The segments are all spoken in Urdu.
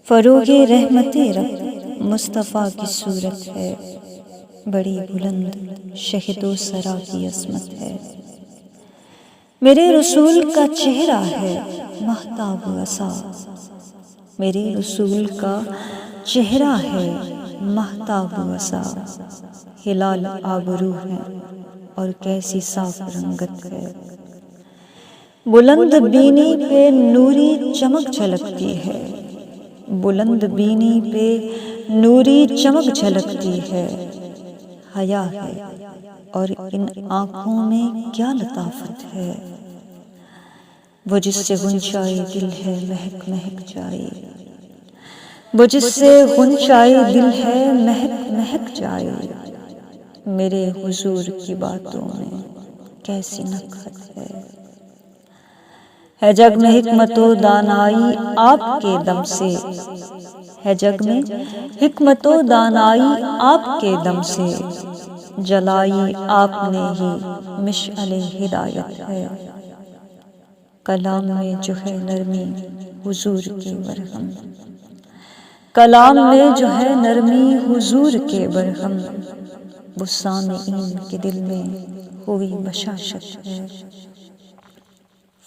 فروغ رحمت رب مصطفیٰ کی صورت ہے، بڑی بلند شہد و سرا کی عظمت ہے۔ میرے رسول کا چہرہ ہے مہتاب و عصا، میرے رسول کا چہرہ ہے مہتاب و عصا۔ ہلال آبرو ہے اور کیسی صاف رنگت ہے، بلند بینی پہ نوری چمک جھلکتی ہے، بلند بینی پہ نوری چمک جھلکتی ہے۔ حیا ہے اور ان آنکھوں میں کیا لطافت ہے، وہ جس سے غنچائے دل ہے مہک مہک جائے، وہ جس سے غنچائے دل ہے مہک مہک جائے۔ میرے حضور کی باتوں میں کیسی نکہت ہے جگ میں حکمت و دانائی آپ کے دم سے، ہے جگ میں حکمت و دانائی آپ کے دم سے، جلائی آپ نے ہی مشعل ہدایت ہے۔ کلام میں جو ہے نرمی حضور کے برہم، کلام میں جو ہے نرمی حضور کے برہم، وہ سامعین کے دل میں ہوئی بشاشت ہے۔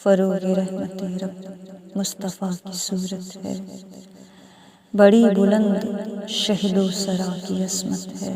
فروغ رحمت رب مصطفیٰ کی صورت ہے، بڑی بلند شہد و سرا کی عظمت ہے۔